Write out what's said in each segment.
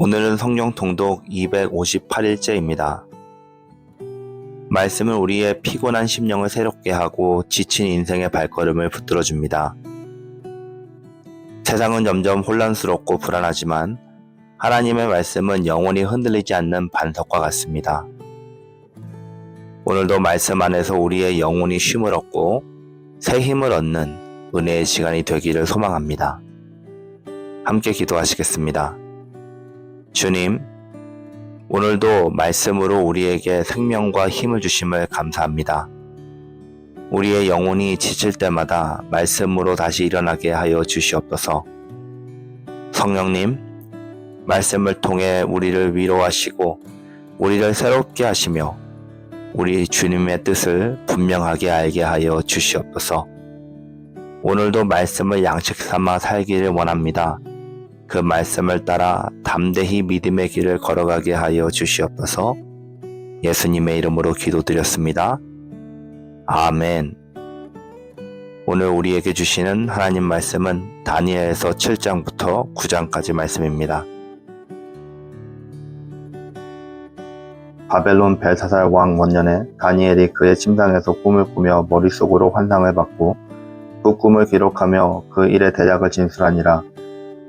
오늘은 성경 통독 258일째입니다. 말씀은 우리의 피곤한 심령을 새롭게 하고 지친 인생의 발걸음을 붙들어줍니다. 세상은 점점 혼란스럽고 불안하지만 하나님의 말씀은 영원히 흔들리지 않는 반석과 같습니다. 오늘도 말씀 안에서 우리의 영혼이 쉼을 얻고 새 힘을 얻는 은혜의 시간이 되기를 소망합니다. 함께 기도하시겠습니다. 주님, 오늘도 말씀으로 우리에게 생명과 힘을 주심을 감사합니다. 우리의 영혼이 지칠 때마다 말씀으로 다시 일어나게 하여 주시옵소서. 성령님, 말씀을 통해 우리를 위로하시고 우리를 새롭게 하시며 우리 주님의 뜻을 분명하게 알게 하여 주시옵소서. 오늘도 말씀을 양식 삼아 살기를 원합니다. 그 말씀을 따라 담대히 믿음의 길을 걸어가게 하여 주시옵소서. 예수님의 이름으로 기도드렸습니다. 아멘. 오늘 우리에게 주시는 하나님 말씀은 다니엘서 7장부터 9장까지 말씀입니다. 바벨론 벨사살 왕 원년에 다니엘이 그의 침상에서 꿈을 꾸며 머릿속으로 환상을 받고 그 꿈을 기록하며 그 일의 대략을 진술하니라.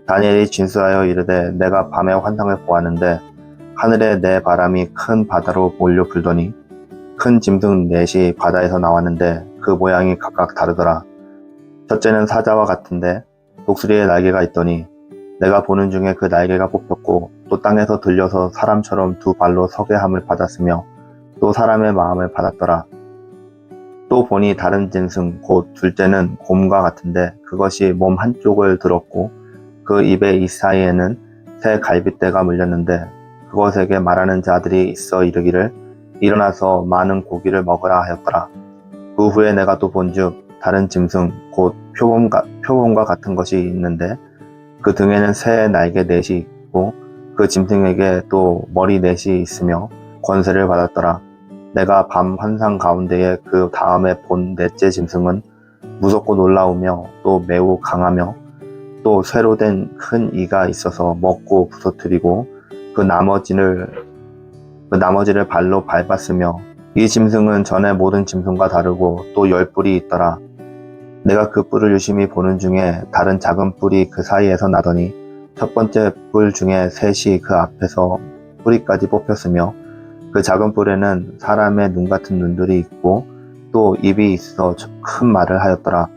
다니엘이 진술하여 이르되 내가 밤에 환상을 보았는데 하늘에 네 바람이 큰 바다로 몰려 불더니 큰 짐승 넷이 바다에서 나왔는데 그 모양이 각각 다르더라. 첫째는 사자와 같은데 독수리의 날개가 있더니 내가 보는 중에 그 날개가 뽑혔고 또 땅에서 들려서 사람처럼 두 발로 서게 함을 받았으며 또 사람의 마음을 받았더라. 또 보니 다른 짐승 곧 둘째는 곰과 같은데 그것이 몸 한쪽을 들었고 그 입의 이 사이에는 새 갈빗대가 물렸는데 그것에게 말하는 자들이 있어 이르기를 일어나서 많은 고기를 먹으라 하였더라. 그 후에 내가 또 본즉 다른 짐승 곧 표범과 같은 것이 있는데 그 등에는 새 날개 넷이 있고 그 짐승에게 또 머리 넷이 있으며 권세를 받았더라. 내가 밤 환상 가운데에 그 다음에 본 넷째 짐승은 무섭고 놀라우며 또 매우 강하며 또 쇠로 된 큰 이가 있어서 먹고 부서뜨리고 그 나머지를 발로 밟았으며 이 짐승은 전에 모든 짐승과 다르고 또 10뿔이 있더라. 내가 그 뿔을 유심히 보는 중에 다른 작은 뿔이 그 사이에서 나더니 첫 번째 뿔 중에 셋이 그 앞에서 뿌리까지 뽑혔으며 그 작은 뿔에는 사람의 눈 같은 눈들이 있고 또 입이 있어 큰 말을 하였더라.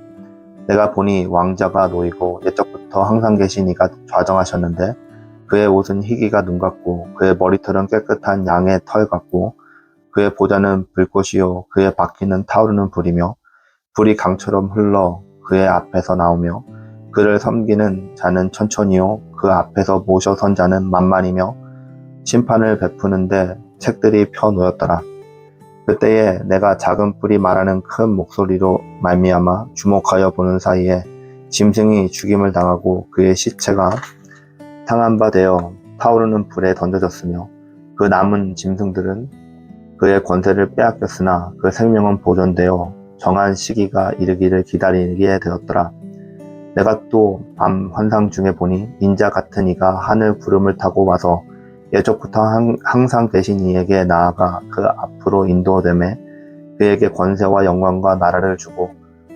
내가 보니 왕자가 놓이고 옛적부터 항상 계신 이가 좌정하셨는데 그의 옷은 희기가 눈 같고 그의 머리털은 깨끗한 양의 털 같고 그의 보좌는 불꽃이요 그의 바퀴는 타오르는 불이며 불이 강처럼 흘러 그의 앞에서 나오며 그를 섬기는 자는 천천히요 그 앞에서 모셔 선 자는 만만이며 심판을 베푸는데 책들이 펴 놓였더라. 그때에 내가 작은 뿔이 말하는 큰 목소리로 말미암아 주목하여 보는 사이에 짐승이 죽임을 당하고 그의 시체가 상한 바 되어 타오르는 불에 던져졌으며 그 남은 짐승들은 그의 권세를 빼앗겼으나 그 생명은 보존되어 정한 시기가 이르기를 기다리게 되었더라. 내가 또 밤 환상 중에 보니 인자 같은 이가 하늘 구름을 타고 와서 예적부터 항상 계신 이에게 나아가 그 앞으로 인도되매 그에게 권세와 영광과 나라를 주고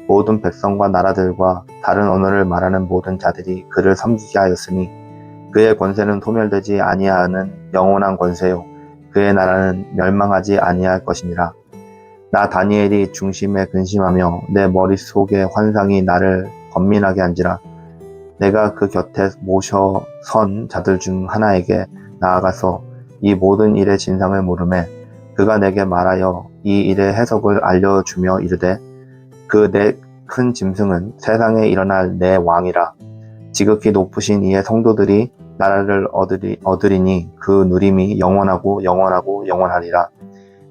모든 백성과 나라들과 다른 언어를 말하는 모든 자들이 그를 섬기게 하였으니 그의 권세는 소멸되지 아니하는 영원한 권세요 그의 나라는 멸망하지 아니할 것이니라. 나 다니엘이 중심에 근심하며 내 머릿속에 환상이 나를 번민하게 한지라. 내가 그 곁에 모셔 선 자들 중 하나에게 나아가서 이 모든 일의 진상을 물으매 그가 내게 말하여 이 일의 해석을 알려주며 이르되 그 네 큰 짐승은 세상에 일어날 내 왕이라. 지극히 높으신 이의 성도들이 나라를 얻으리니 그 누림이 영원하고 영원하리라.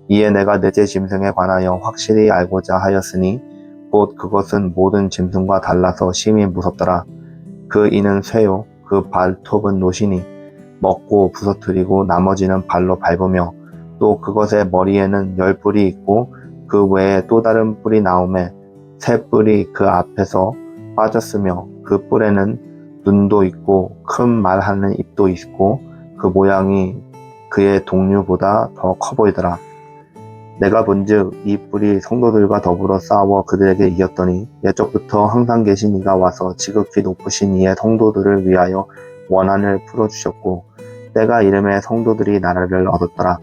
이에 내가 넷째 짐승에 관하여 확실히 알고자 하였으니 곧 그것은 모든 짐승과 달라서 심히 무섭더라. 그 이는 쇠요 그 발톱은 노시니 먹고 부서뜨리고 나머지는 발로 밟으며 또 그것의 머리에는 10뿔이 있고 그 외에 또 다른 뿔이 나오매 새 뿔이 그 앞에서 빠졌으며 그 뿔에는 눈도 있고 큰 말하는 입도 있고 그 모양이 그의 동류보다 더 커 보이더라. 내가 본즉 이 뿔이 성도들과 더불어 싸워 그들에게 이겼더니 옛적부터 항상 계신 이가 와서 지극히 높으신 이의 성도들을 위하여 원한을 풀어주셨고 때가 이름에 성도들이 나라를 얻었더라.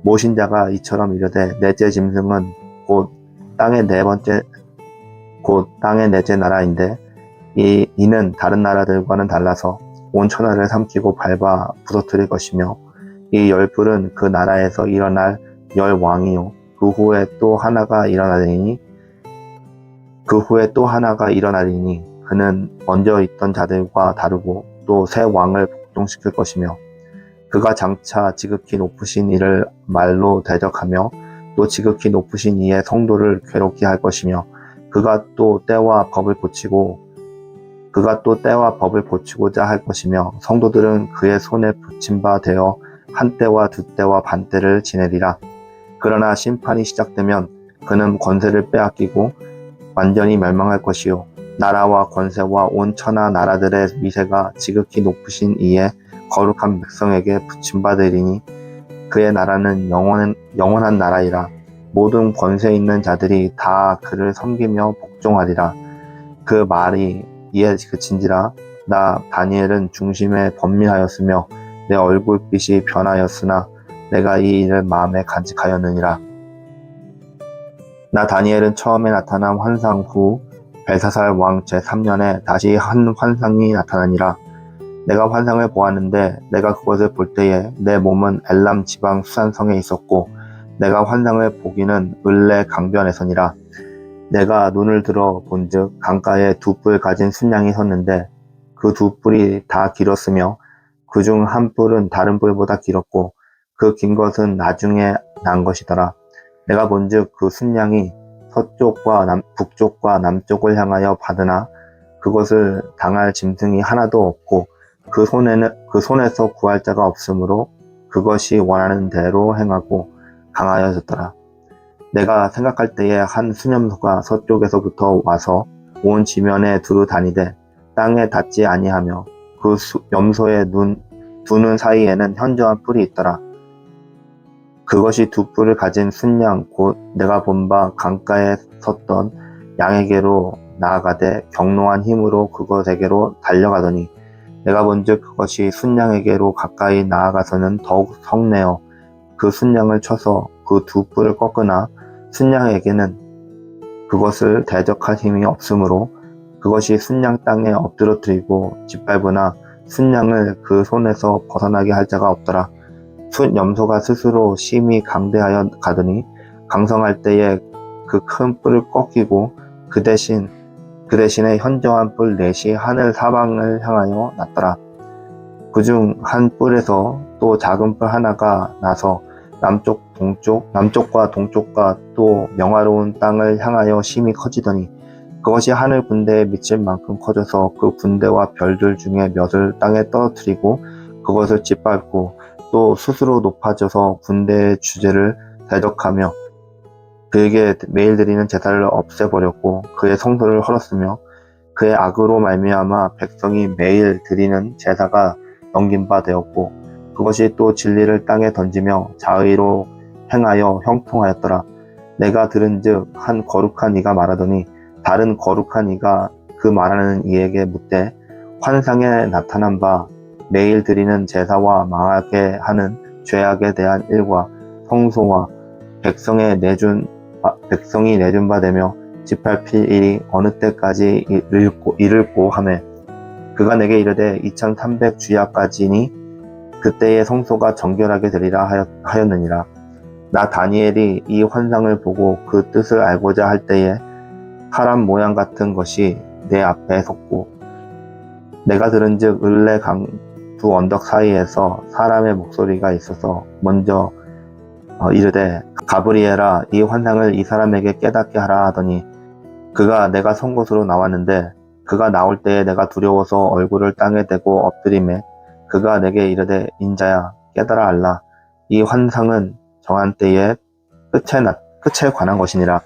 모신 자가 이처럼 이르되 넷째 짐승은 곧 땅의 넷째 나라인데 이는 다른 나라들과는 달라서 온 천하를 삼키고 밟아 부서뜨릴 것이며 이 열 뿔은 그 나라에서 일어날 열 왕이요 그 후에 또 하나가 일어나리니 그는 먼저 있던 자들과 다르고 또 새 왕을 복종시킬 것이며 그가 장차 지극히 높으신 이를 말로 대적하며 또 지극히 높으신 이의 성도를 괴롭게 할 것이며 그가 또 때와 법을 고치고자 할 것이며 성도들은 그의 손에 붙임 바 되어 한 때와 두 때와 반 때를 지내리라. 그러나 심판이 시작되면 그는 권세를 빼앗기고 완전히 멸망할 것이요 나라와 권세와 온 천하 나라들의 위세가 지극히 높으신 이의 거룩한 백성에게 붙임받으리니 그의 나라는 영원한 나라이라. 모든 권세 있는 자들이 다 그를 섬기며 복종하리라. 그 말이 이에 그친지라. 나 다니엘은 중심에 번민하였으며 내 얼굴빛이 변하였으나 내가 이 일을 마음에 간직하였느니라. 나 다니엘은 처음에 나타난 환상 후 벨사살 왕 제3년에 다시 한 환상이 나타나니라. 내가 환상을 보았는데 내가 그것을 볼 때에 내 몸은 엘람 지방 수산성에 있었고 내가 환상을 보기는 을레 강변에서니라. 내가 눈을 들어 본즉 강가에 두 뿔 가진 순양이 섰는데 그 두 뿔이 다 길었으며 그 중 한 뿔은 다른 뿔보다 길었고 그 긴 것은 나중에 난 것이더라. 내가 본즉 그 순양이 서쪽과 북쪽과 남쪽을 향하여 받으나 그것을 당할 짐승이 하나도 없고 그 손에서 구할 자가 없으므로 그것이 원하는 대로 행하고 강하여졌더라. 내가 생각할 때에 한 수염소가 서쪽에서부터 와서 온 지면에 두루 다니되 땅에 닿지 아니하며 그 염소의 두 눈 사이에는 현저한 뿔이 있더라. 그것이 두 뿔을 가진 순양 곧 내가 본 바 강가에 섰던 양에게로 나아가되 경노한 힘으로 그것에게로 달려가더니 내가 본즉 그것이 순양에게로 가까이 나아가서는 더욱 성내어 그 순양을 쳐서 그 두 뿔을 꺾으나 순양에게는 그것을 대적할 힘이 없으므로 그것이 순양 땅에 엎드러뜨리고 짓밟으나 순양을 그 손에서 벗어나게 할 자가 없더라. 염소가 스스로 심히 강대하여 가더니 강성할 때에 그 큰 뿔을 꺾이고 그 대신에 현저한 뿔 넷이 하늘 사방을 향하여 났더라. 그중 한 뿔에서 또 작은 뿔 하나가 나서 남쪽과 동쪽과 또 명화로운 땅을 향하여 심히 커지더니 그것이 하늘 군대에 미칠 만큼 커져서 그 군대와 별들 중에 몇을 땅에 떨어뜨리고 그것을 짓밟고 또 스스로 높아져서 군대의 주제를 대적하며 그에게 매일 드리는 제사를 없애버렸고 그의 성소를 헐었으며 그의 악으로 말미암아 백성이 매일 드리는 제사가 넘긴 바 되었고 그것이 또 진리를 땅에 던지며 자의로 행하여 형통하였더라. 내가 들은즉 한 거룩한 이가 말하더니 다른 거룩한 이가 그 말하는 이에게 묻되 환상에 나타난 바 매일 드리는 제사와 망하게 하는 죄악에 대한 일과 성소와 백성이 내준 바 되며 짓밟힐 일이 어느 때까지 이를꼬 하매 그가 내게 이르되 2300 주야까지니 그때의 성소가 정결하게 되리라 하였느니라. 나 다니엘이 이 환상을 보고 그 뜻을 알고자 할 때에 사람 모양 같은 것이 내 앞에 섰고 내가 들은즉 을레 강 두 언덕 사이에서 사람의 목소리가 있어서 먼저 이르되 가브리엘아 이 환상을 이 사람에게 깨닫게 하라 하더니 그가 내가 선 곳으로 나왔는데 그가 나올 때에 내가 두려워서 얼굴을 땅에 대고 엎드리매 그가 내게 이르되 인자야 깨달아 알라 이 환상은 정한 때에 끝에 관한 것이니라.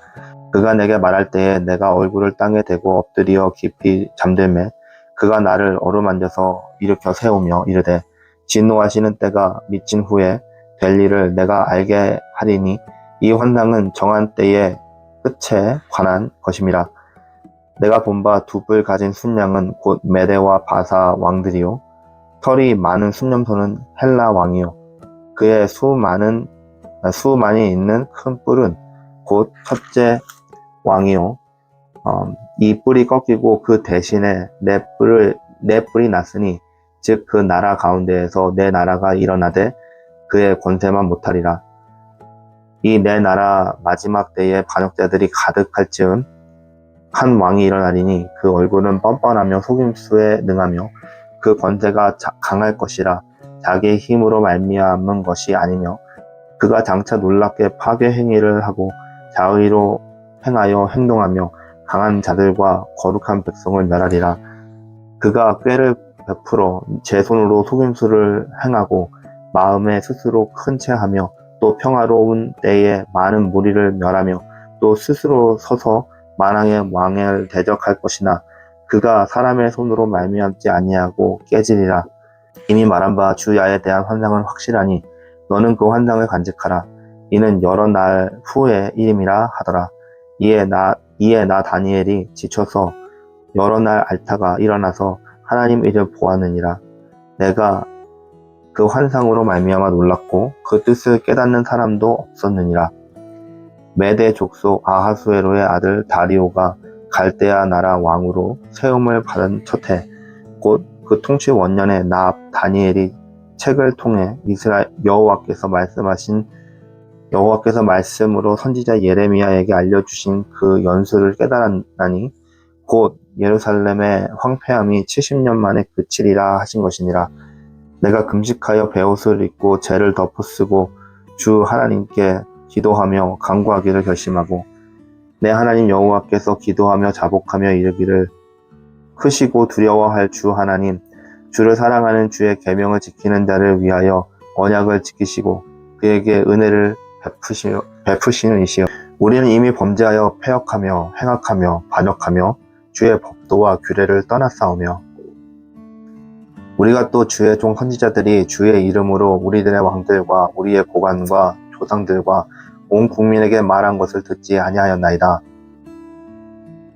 그가 내게 말할 때에 내가 얼굴을 땅에 대고 엎드려 깊이 잠들매 그가 나를 어루만져서 일으켜 세우며 이르되 진노하시는 때가 미친 후에 될 일을 내가 알게 하리니 이 환상은 정한 때의 끝에 관한 것임이라. 내가 본 바 두 뿔 가진 순양은 곧 메대와 바사 왕들이요 털이 많은 순념소는 헬라 왕이요 그의 수많이 있는 큰 뿔은 곧 첫째 왕이요 이 뿔이 꺾이고 그 대신에 내 뿔이 났으니 즉 그 나라 가운데에서 내 나라가 일어나되 그의 권세만 못하리라. 이 내 나라 마지막 때에 반역자들이 가득할 즈음 한 왕이 일어나리니 그 얼굴은 뻔뻔하며 속임수에 능하며 그 권세가 강할 것이라. 자기의 힘으로 말미암은 것이 아니며 그가 장차 놀랍게 파괴 행위를 하고 자의로 행하여 행동하며 강한 자들과 거룩한 백성을 멸하리라. 그가 꾀를 베풀어 제 손으로 속임수를 행하고 마음에 스스로 큰 채하며 또 평화로운 때에 많은 무리를 멸하며 또 스스로 서서 만왕의 왕을 대적할 것이나 그가 사람의 손으로 말미암지 아니하고 깨지리라. 이미 말한 바 주야에 대한 환상은 확실하니 너는 그 환상을 간직하라. 이는 여러 날 후의 일임이라 하더라. 이에 나 다니엘이 지쳐서 여러 날 앓다가 일어나서 하나님 일을 보았느니라. 내가 그 환상으로 말미암아 놀랐고 그 뜻을 깨닫는 사람도 없었느니라. 메대 족속 아하수에로의 아들 다리오가 갈대아 나라 왕으로 세움을 받은 첫해 곧 그 통치 원년에 나 다니엘이 책을 통해 이스라엘 여호와께서 말씀으로 선지자 예레미야에게 알려주신 그 연수를 깨달았나니 곧 예루살렘의 황폐함이 70년 만에 그치리라 하신 것이니라. 내가 금식하여 베옷을 입고 죄를 덮어쓰고 주 하나님께 기도하며 간구하기를 결심하고 내 하나님 여호와께서 기도하며 자복하며 이르기를 크시고 두려워할 주 하나님 주를 사랑하는 주의 계명을 지키는 자를 위하여 언약을 지키시고 그에게 은혜를 베푸시는 이시여. 우리는 이미 범죄하여 패역하며 행악하며 반역하며 주의 법도와 규례를 떠났사오며 우리가 또 주의 종 선지자들이 주의 이름으로 우리들의 왕들과 우리의 고관과 조상들과 온 국민에게 말한 것을 듣지 아니하였나이다.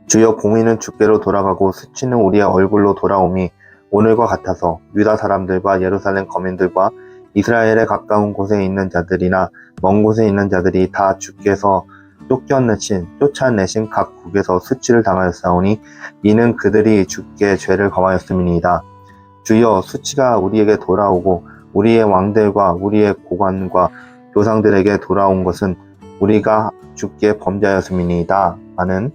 주여 공의는 주께로 돌아가고 수치는 우리의 얼굴로 돌아오미 오늘과 같아서 유다 사람들과 예루살렘 거민들과 이스라엘에 가까운 곳에 있는 자들이나 먼 곳에 있는 자들이 다 주께서 쫓아내신 각 국에서 수치를 당하였사오니 이는 그들이 주께 죄를 범하였음이니이다. 주여 수치가 우리에게 돌아오고 우리의 왕들과 우리의 고관과 조상들에게 돌아온 것은 우리가 주께 범죄하였음이니이다. 하는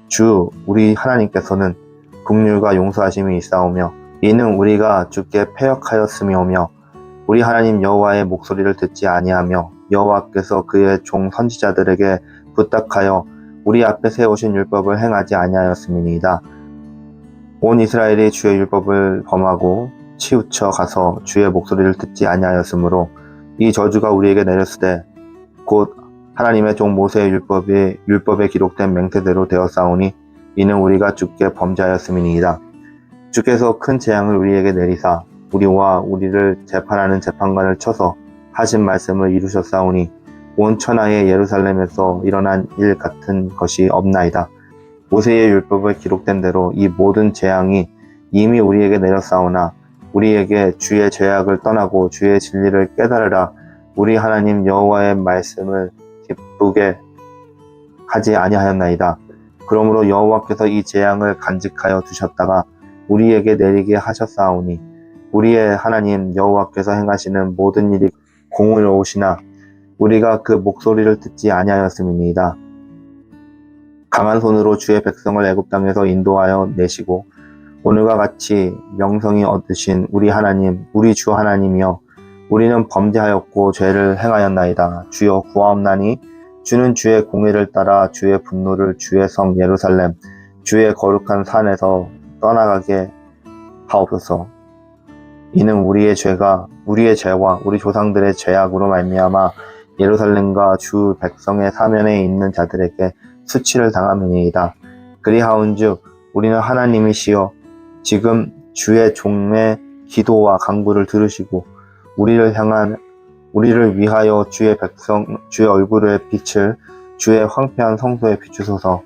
주 우리 하나님께서는 긍휼과 용서하심이 있사오며 이는 우리가 주께 패역하였음이오며 우리 하나님 여호와의 목소리를 듣지 아니하며 여호와께서 그의 종 선지자들에게 부탁하여 우리 앞에 세우신 율법을 행하지 아니하였음이니이다. 온 이스라엘이 주의 율법을 범하고 치우쳐 가서 주의 목소리를 듣지 아니하였으므로 이 저주가 우리에게 내렸으되 곧 하나님의 종 모세의 율법에 기록된 맹세대로 되었사오니 이는 우리가 주께 범죄하였음이니이다. 주께서 큰 재앙을 우리에게 내리사 우리와 우리를 재판하는 재판관을 쳐서 하신 말씀을 이루셨사오니 온 천하의 예루살렘에서 일어난 일 같은 것이 없나이다. 모세의 율법에 기록된 대로 이 모든 재앙이 이미 우리에게 내렸사오나 우리에게 주의 죄악을 떠나고 주의 진리를 깨달으라 우리 하나님 여호와의 말씀을 기쁘게 하지 아니하였나이다. 그러므로 여호와께서 이 재앙을 간직하여 두셨다가 우리에게 내리게 하셨사오니 우리의 하나님 여호와께서 행하시는 모든 일이 공의로우시나 우리가 그 목소리를 듣지 아니하였음이니이다. 강한 손으로 주의 백성을 애굽 땅에서 인도하여 내시고 오늘과 같이 명성이 얻으신 우리 하나님 우리 주 하나님이여 우리는 범죄하였고 죄를 행하였나이다. 주여 구하옵나니 주는 주의 공의를 따라 주의 분노를 주의 성 예루살렘 주의 거룩한 산에서 떠나가게 하옵소서. 이는 우리의 죄와 우리 조상들의 죄악으로 말미암아 예루살렘과 주 백성의 사면에 있는 자들에게 수치를 당함이니이다. 그리하온즉 우리는 하나님이시여 지금 주의 종의 기도와 간구를 들으시고 우리를 위하여 주의 얼굴의 빛을 주의 황폐한 성소에 비추소서.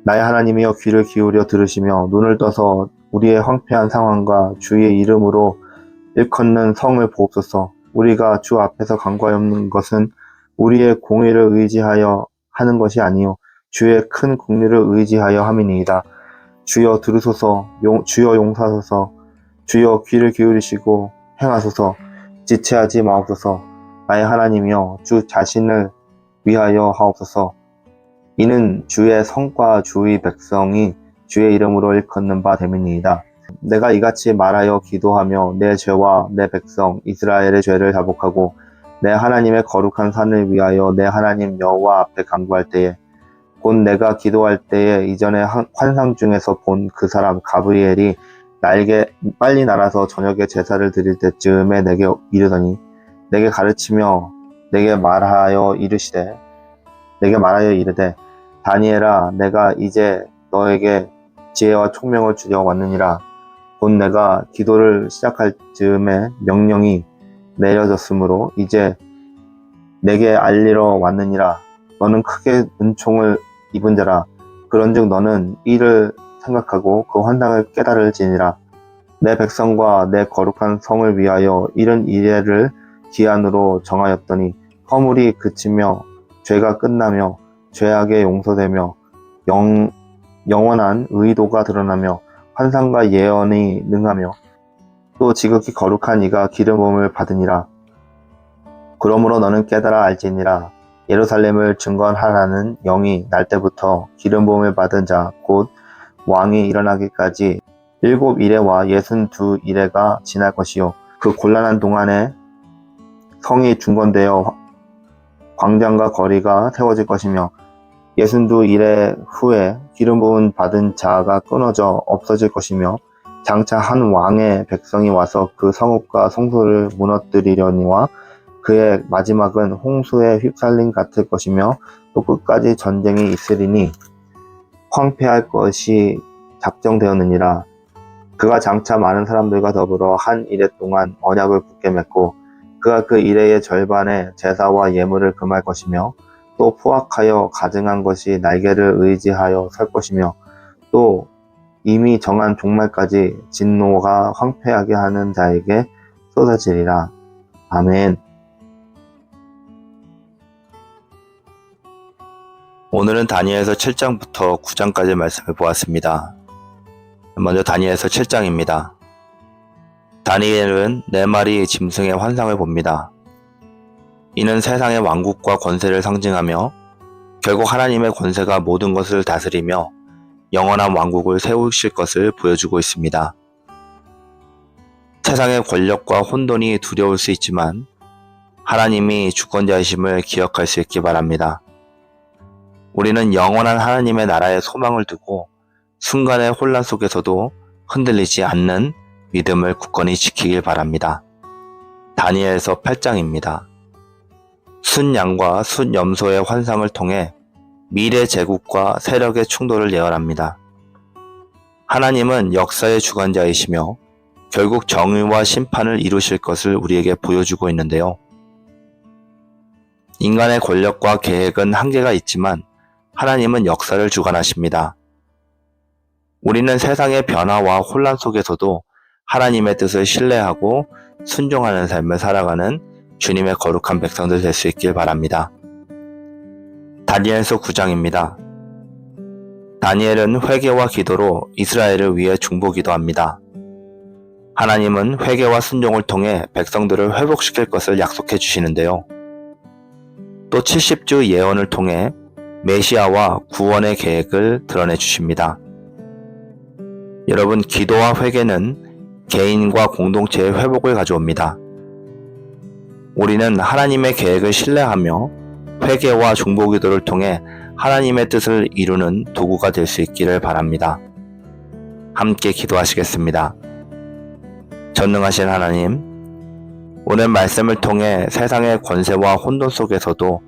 나의 하나님이여 귀를 기울여 들으시며 눈을 떠서 우리의 황폐한 상황과 주의 이름으로 일컫는 성을 보옵소서. 우리가 주 앞에서 간과없는 것은 우리의 공의를 의지하여 하는 것이 아니요 주의 큰 국리를 의지하여 함이니이다. 주여 들으소서. 주여 용서하소서. 주여 귀를 기울이시고 행하소서. 지체하지 마옵소서. 나의 하나님이여 주 자신을 위하여 하옵소서. 이는 주의 성과 주의 백성이 주의 이름으로 일컫는 바 됨이니이다. 내가 이같이 말하여 기도하며 내 죄와 내 백성 이스라엘의 죄를 자복하고 내 하나님의 거룩한 산을 위하여 내 하나님 여호와 앞에 간구할 때에 곧 내가 기도할 때에 이전에 환상 중에서 본 그 사람 가브리엘이 빨리 날아서 저녁에 제사를 드릴 때쯤에 내게 이르더니 내게 가르치며 내게 말하여 이르되 다니엘아 내가 이제 너에게 지혜와 총명을 주려 왔느니라. 곧 내가 기도를 시작할 즈음에 명령이 내려졌으므로 이제 내게 알리러 왔느니라. 너는 크게 은총을 입은 자라. 그런즉 너는 이를 생각하고 그 환상을 깨달을지니라. 내 백성과 내 거룩한 성을 위하여 이른 이래를 기한으로 정하였더니 허물이 그치며 죄가 끝나며 죄악이 용서되며 영원한 의도가 드러나며 환상과 예언이 능하며 또 지극히 거룩한 이가 기름 부음을 받으니라. 그러므로 너는 깨달아 알지니라. 예루살렘을 증건하라는 영이 날 때부터 기름 부음을 받은 자 곧 왕이 일어나기까지 7이레와 62이레가 지날 것이요 그 곤란한 동안에 성이 중건되어 광장과 거리가 세워질 것이며 62이레 후에 기름 부음 받은 자가 끊어져 없어질 것이며 장차 한 왕의 백성이 와서 그 성읍과 성소를 무너뜨리려니와 그의 마지막은 홍수에 휩쓸림 같을 것이며 또 끝까지 전쟁이 있으리니 황폐할 것이 작정되었느니라. 그가 장차 많은 사람들과 더불어 한 이레 동안 언약을 굳게 맺고 그가 그 이레의 절반의 제사와 예물을 금할 것이며 또 포악하여 가증한 것이 날개를 의지하여 설 것이며 또 이미 정한 종말까지 진노가 황폐하게 하는 자에게 쏟아지리라. 아멘. 오늘은 다니엘서 7장부터 9장까지 말씀을 보았습니다. 먼저 다니엘서 7장입니다. 다니엘은 4마리 짐승의 환상을 봅니다. 이는 세상의 왕국과 권세를 상징하며 결국 하나님의 권세가 모든 것을 다스리며 영원한 왕국을 세우실 것을 보여주고 있습니다. 세상의 권력과 혼돈이 두려울 수 있지만 하나님이 주권자이심을 기억할 수 있기 바랍니다. 우리는 영원한 하나님의 나라에 소망을 두고 순간의 혼란 속에서도 흔들리지 않는 믿음을 굳건히 지키길 바랍니다. 다니엘서 8장입니다. 순양과 순염소의 환상을 통해 미래 제국과 세력의 충돌을 예언합니다. 하나님은 역사의 주관자이시며 결국 정의와 심판을 이루실 것을 우리에게 보여주고 있는데요. 인간의 권력과 계획은 한계가 있지만 하나님은 역사를 주관하십니다. 우리는 세상의 변화와 혼란 속에서도 하나님의 뜻을 신뢰하고 순종하는 삶을 살아가는 주님의 거룩한 백성들 될 수 있길 바랍니다. 다니엘서 9장입니다. 다니엘은 회개와 기도로 이스라엘을 위해 중보기도합니다. 하나님은 회개와 순종을 통해 백성들을 회복시킬 것을 약속해 주시는데요. 또 70주 예언을 통해 메시아와 구원의 계획을 드러내 주십니다. 여러분, 기도와 회개는 개인과 공동체의 회복을 가져옵니다. 우리는 하나님의 계획을 신뢰하며 회개와 중보기도를 통해 하나님의 뜻을 이루는 도구가 될 수 있기를 바랍니다. 함께 기도하시겠습니다. 전능하신 하나님, 오늘 말씀을 통해 세상의 권세와 혼돈 속에서도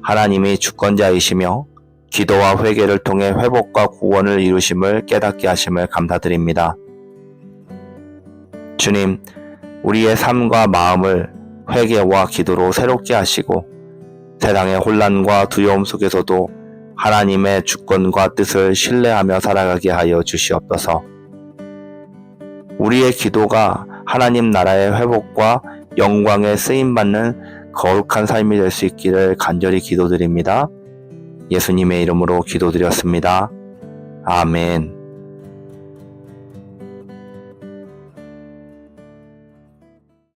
하나님이 주권자이시며 기도와 회개를 통해 회복과 구원을 이루심을 깨닫게 하심을 감사드립니다. 주님, 우리의 삶과 마음을 회개와 기도로 새롭게 하시고 세상의 혼란과 두려움 속에서도 하나님의 주권과 뜻을 신뢰하며 살아가게 하여 주시옵소서. 우리의 기도가 하나님 나라의 회복과 영광에 쓰임받는 거룩한 삶이 될 수 있기를 간절히 기도드립니다. 예수님의 이름으로 기도드렸습니다. 아멘.